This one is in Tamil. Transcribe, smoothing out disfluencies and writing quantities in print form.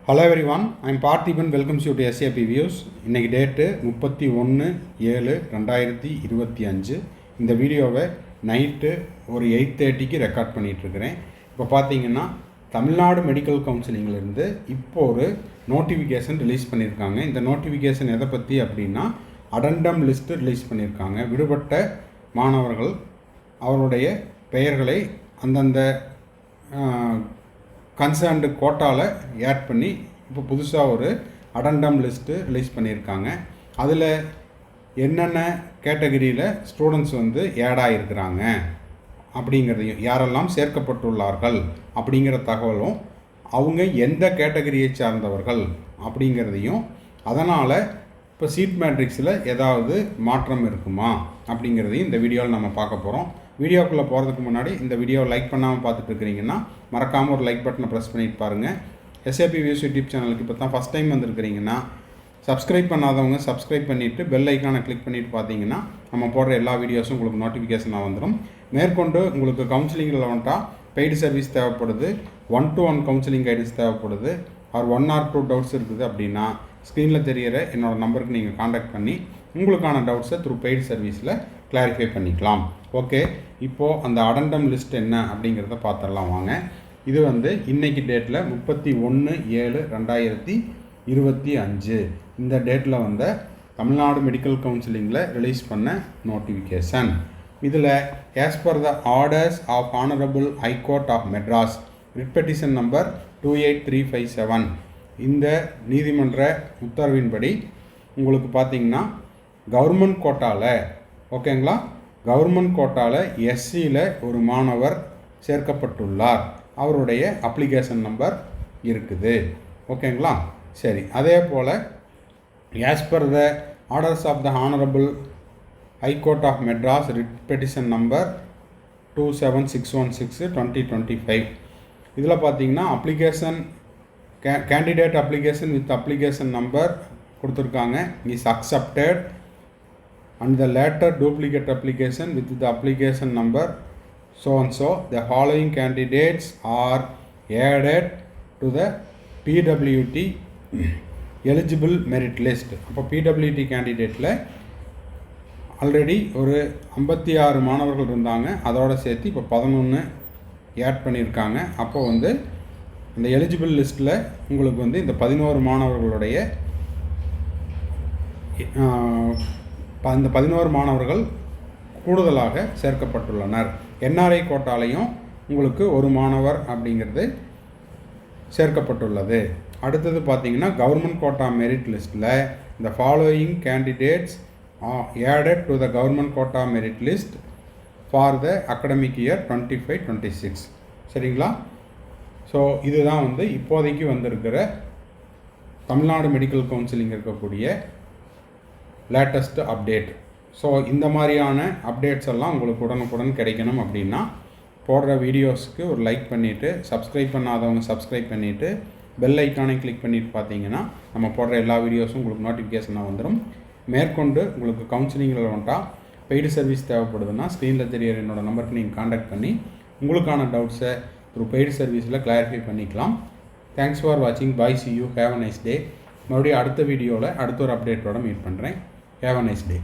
Hello everyone, I am Parthiban, welcomes you to SAP Views. இன்னைக்கு டேட்டு 31/7/2025. இந்த வீடியோவை நைட்டு ஒரு 8:30க்கு ரெக்கார்ட் பண்ணிகிட்ருக்கிறேன். இப்போ பார்த்தீங்கன்னா தமிழ்நாடு மெடிக்கல் கவுன்சிலிங்கிலேருந்து இப்போ ஒரு நோட்டிஃபிகேஷன் ரிலீஸ் பண்ணியிருக்காங்க. இந்த நோட்டிஃபிகேஷன் எதை பற்றி அப்படின்னா அடண்டம் லிஸ்ட்டு ரிலீஸ் பண்ணியிருக்காங்க. விடுபட்ட மாணவர்கள் அவருடைய பெயர்களை அந்தந்த கன்சர்ன்டு கோட்டாவில் ஆட் பண்ணி இப்போ புதுசாக ஒரு அடண்டம் லிஸ்ட்டு ரிலீஸ் பண்ணியிருக்காங்க. அதில் என்னென்ன கேட்டகரியில் ஸ்டூடெண்ட்ஸ் ஆட் ஆகிருக்கிறாங்க அப்படிங்கிறதையும், யாரெல்லாம் சேர்க்கப்பட்டுள்ளார்கள் அப்படிங்கிற தகவலும், அவங்க எந்த கேட்டகரியை சார்ந்தவர்கள் அப்படிங்கிறதையும், அதனால் இப்போ சீட் மேட்ரிக்ஸில் ஏதாவது மாற்றம் இருக்குமா அப்படிங்கிறதையும் இந்த வீடியோவில் நம்ம பார்க்க போகிறோம். வீடியோக்குள்ளே போகிறதுக்கு முன்னாடி இந்த வீடியோவை லைக் பண்ணாமல் பார்த்துட்டு இருக்கிறீங்கன்னா மறக்காமல் ஒரு லைக் பட்டனை ப்ரெஸ் பண்ணிட்டு பாருங்கள். SAP Views யூடியூப் சேனலுக்கு இப்போ தான் ஃபஸ்ட் டைம் வந்திருக்கிறீங்கன்னா சப்ஸ்கிரைப் பண்ணாதவங்க சப்ஸ்கிரைப் பண்ணிவிட்டு பெல் ஐக்கானை கிளிக் பண்ணிவிட்டு பார்த்தீங்கன்னா நம்ம போடுற எல்லா வீடியோஸும் உங்களுக்கு நோட்டிஃபிகேஷனாக வந்துடும். மேற்கொண்டு உங்களுக்கு கவுன்சிலிங்கில் வந்துட்டால் பெய்டு சர்வீஸ் தேவைப்படுது, 1-to-1 கவுன்சிலிங் கைடன்ஸ் தேவைப்படுது, ஆர் 1 or 2 டவுட்ஸ் இருக்குது அப்படின்னா ஸ்க்ரீனில் தெரிகிற என்னோடய நம்பருக்கு நீங்கள் காண்டாக்ட் பண்ணி உங்களுக்கான டவுட்ஸை த்ரூ பெய்டு சர்வீஸில் கிளாரிஃபை பண்ணிக்கலாம். ஓகே, இப்போது அந்த அடண்டம் லிஸ்ட் என்ன அப்படிங்கிறத பார்த்துடலாம் வாங்க. இது இன்றைக்கி டேட்டில் 31/7/2025 இந்த டேட்டில் தமிழ்நாடு மெடிக்கல் கவுன்சிலிங்கில் ரிலீஸ் பண்ண நோட்டிஃபிகேஷன். இதில் as per the orders of honourable high court of Madras writ petition number 28357 இந்த நீதிமன்ற உத்தரவின்படி உங்களுக்கு பார்த்திங்கன்னா கவர்மெண்ட் கோட்டாவில், ஓகேங்களா, கவர்மெண்ட் கோட்டாவில் SCயில் ஒரு மாணவர் சேர்க்கப்பட்டுள்ளார். அவருடைய அப்ளிகேஷன் நம்பர் இருக்குது, ஓகேங்களா. சரி, அதே போல் as per the orders of the honourable high court of Madras writ petition number 27616/2025 இதில் பார்த்தீங்கன்னா application candidate application with application number கொடுத்துருக்காங்க, is accepted, and the later duplicate application with the application number so and so the following candidates are added to the PWT eligible merit list. அப்போ PWT கேண்டிடேட்டில் ஆல்ரெடி ஒரு 56 மாணவர்கள் இருந்தாங்க, அதோடு சேர்த்து இப்போ 11 ஆட் பண்ணியிருக்காங்க. அப்போ அந்த எலிஜிபிள் லிஸ்ட்டில் உங்களுக்கு இந்த 11 மாணவர்களுடைய அந்த 11 மாணவர்கள் கூடுதலாக சேர்க்கப்பட்டுள்ளனர். NRI கோட்டாலையும் உங்களுக்கு ஒரு மாணவர் அப்படிங்கிறது சேர்க்கப்பட்டுள்ளது. அடுத்தது பார்த்திங்கன்னா கவர்மெண்ட் கோட்டா மெரிட் லிஸ்ட்டில் இந்த following candidates added to the government quota merit list for the academic year 25-26. சரிங்களா. ஸோ இதுதான் இப்போதைக்கு வந்திருக்கிற தமிழ்நாடு மெடிக்கல் கவுன்சிலிங் இருக்கக்கூடிய லேட்டஸ்ட்டு அப்டேட். ஸோ இந்த மாதிரியான அப்டேட்ஸ் எல்லாம் உங்களுக்கு உடனுக்குடன் கிடைக்கணும் அப்படின்னா போடுற வீடியோஸ்க்கு ஒரு லைக் பண்ணிவிட்டு, சப்ஸ்கிரைப் பண்ணாதவங்க சப்ஸ்கிரைப் பண்ணிவிட்டு பெல் ஐக்கானை கிளிக் பண்ணிவிட்டு பார்த்தீங்கன்னா நம்ம போடுற எல்லா வீடியோஸும் உங்களுக்கு நோட்டிஃபிகேஷனாக வந்துடும். மேற்கொண்டு உங்களுக்கு கவுன்சிலிங்கில் வந்துட்டால் பெய்டு சர்வீஸ் தேவைப்படுதுன்னா ஸ்க்ரீனில் தெரியிற என்னோடய நம்பருக்கு நீங்கள் காண்டாக்ட் பண்ணி உங்களுக்கான டவுட்ஸை த்ரூ பெய்டு சர்வீஸில் கிளாரிஃபை பண்ணிக்கலாம். தேங்க்ஸ் ஃபார் வாட்சிங். Bye, see you, have a nice day. மறுபடியும் அடுத்த வீடியோவில் அடுத்த ஒரு அப்டேட்டோட மீட் பண்ணுறேன். Have a nice day.